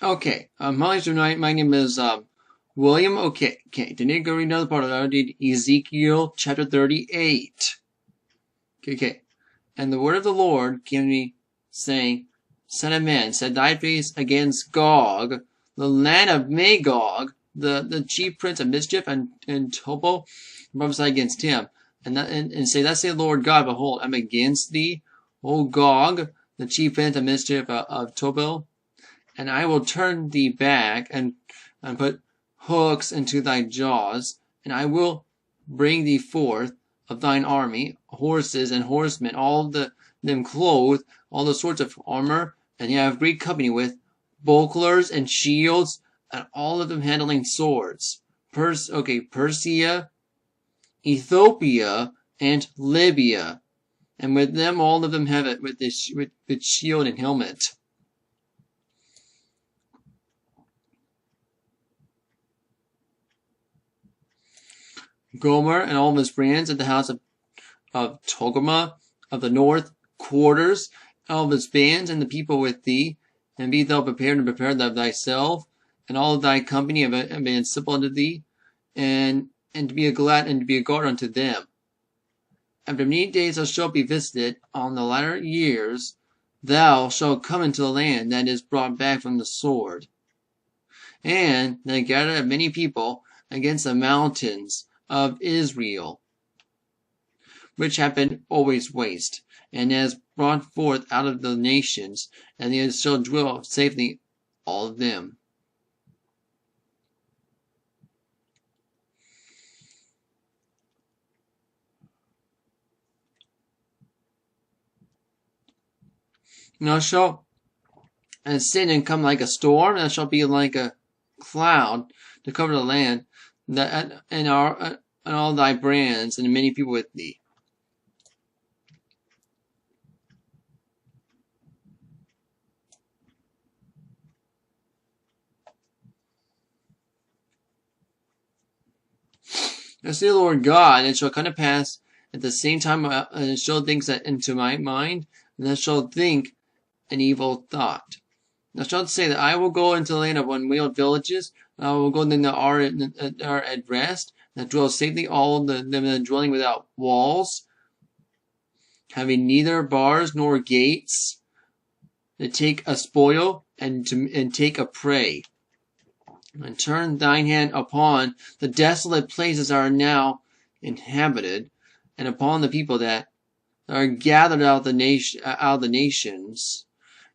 Okay, hi tonight. My name is William. Okay, today go read another part of I did Ezekiel Chapter 38. Okay. And the word of the Lord came to me, saying, Son of man, set thy face against Gog, the land of Magog, the chief prince of mischief, and Tobal, and prophesy against him, and say, Thus saith the Lord God, behold, I'm against thee, O Gog, the chief prince of mischief of Tobal, and I will turn thee back and put hooks into thy jaws, and I will bring thee forth of thine army, horses and horsemen, all them clothed, all the sorts of armor, and you have great company with bucklers and shields, and all of them handling swords. Persia, Ethiopia, and Libya, and with them all of them have it with shield and helmet. Gomer and all of his brands at the house of Togarmah of the north quarters, all of his bands and the people with thee, and be thou prepared and prepare thyself, and all of thy company have been simple unto thee, and to be a glad and to be a guard unto them. After many days thou shalt be visited, on the latter years thou shalt come into the land that is brought back from the sword, and they gathered many people against the mountains of Israel, which have been always waste, and has brought forth out of the nations, and they shall dwell safely, all of them. And thou shalt ascend and come like a storm, and thou shalt be like a cloud to cover the land, and all thy brands, and many people with thee. Thus saith the Lord God, and it shall come to pass at the same time, and it shall think that into my mind, and thou shalt think an evil thought. Thou shalt say that I will go into the land of unwalled villages, and I will go them that are at rest, that dwell safely, all them that are dwelling without walls, having neither bars nor gates, to take a spoil and take a prey. And turn thine hand upon the desolate places that are now inhabited, and upon the people that are gathered out of the nations,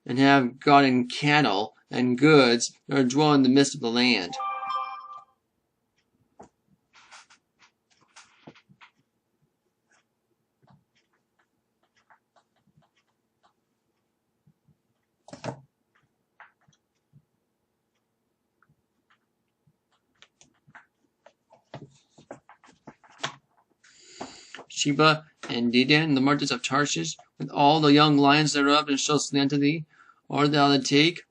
and have gotten cattle and goods that are dwell in the midst of the land. Sheba and Dedan, the merchants of Tarshish, with all the young lions thereof, and shall slay unto thee, or thou to take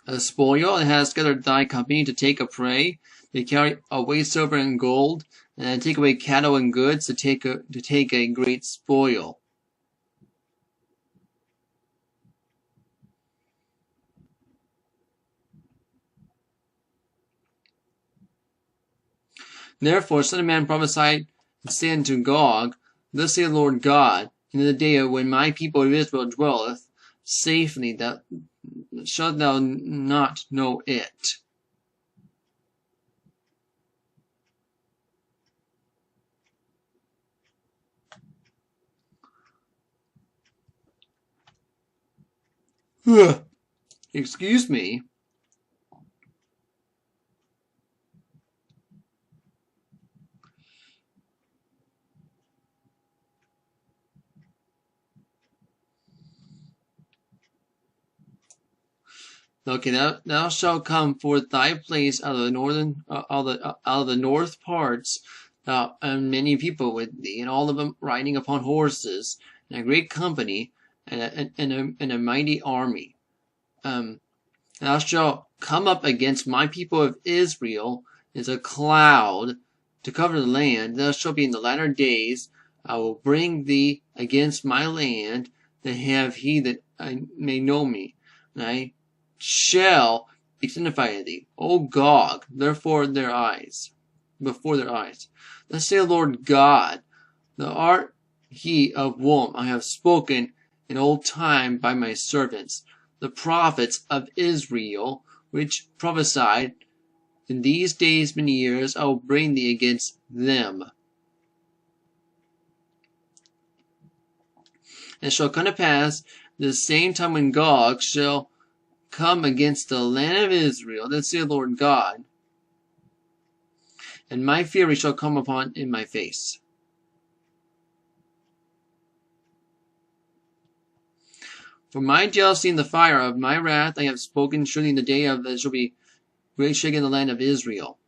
a spoil, and hast gathered thy company to take a prey, to carry away silver and gold, and take away cattle and goods, to take a great spoil. Therefore, son of man, prophesy and say unto Gog, Thus saith the Lord God, in the day when my people of Israel dwelleth safely, that shalt thou not know it. Excuse me. Okay, thou shalt come forth thy place out of the northern, out of the north parts, and many people with thee, and all of them riding upon horses, and a great company, and a mighty army. Thou shalt come up against my people of Israel as a cloud to cover the land. Thou shalt be in the latter days. I will bring thee against my land, that have he that I may know me. And I shall signify thee, O Gog, before their eyes. Thus say the Lord God, thou art he of whom I have spoken in old time by my servants, the prophets of Israel, which prophesied, in these days many years I will bring thee against them. And it shall come to pass the same time when Gog shall come against the land of Israel, thus saith the Lord God, and my fury shall come upon in my face. For my jealousy and the fire of my wrath I have spoken, surely in the day of there shall be great shaking in the land of Israel.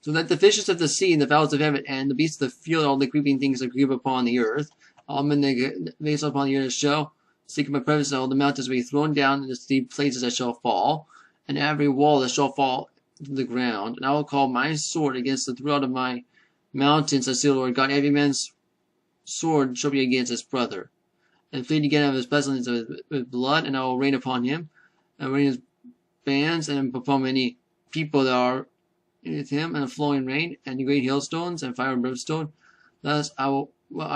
So that the fishes of the sea and the fowls of heaven and the beasts of the field, all the creeping things that creep upon the earth, all men that face upon the earth shall seek my presence, all the mountains will be thrown down, and the steep places that shall fall, and every wall that shall fall to the ground. And I will call my sword against the throughout of my mountains, as the Lord God. Every man's sword shall be against his brother, and flee again of his pestilence with blood, and I will rain upon him, and rain his bands, and upon many people that are with him, and a flowing rain, and great hailstones, and fire and brimstone. Thus I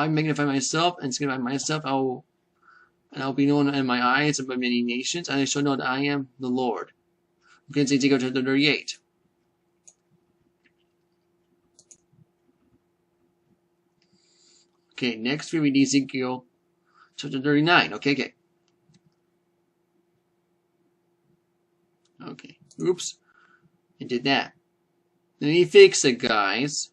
magnify myself, and signify myself, and I will be known in my eyes by many nations, and they shall know that I am the Lord. Against Ezekiel Chapter 38. Okay, next we read Ezekiel Chapter 39. Okay. Oops. I did that. Let me fix it, guys.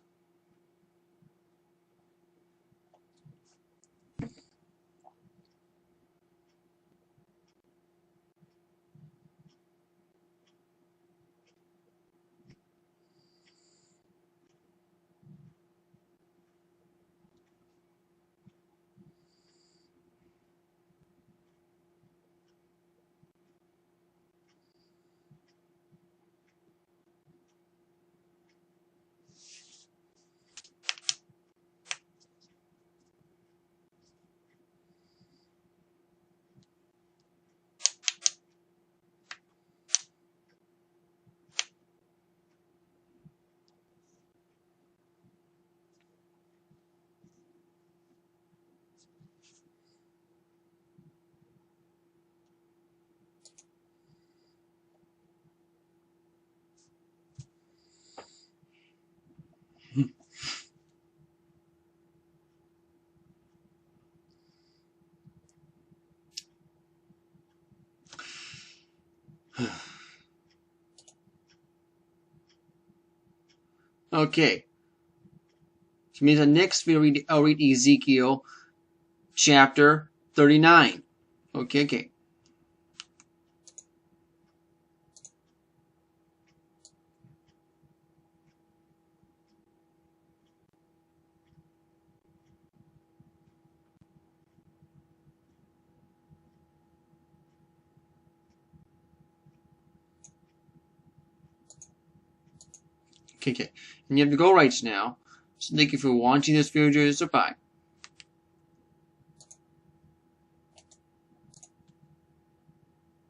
Okay. Which means that next I'll read Ezekiel Chapter 39. Okay. And you have to go right now. So thank you for watching this video. Bye.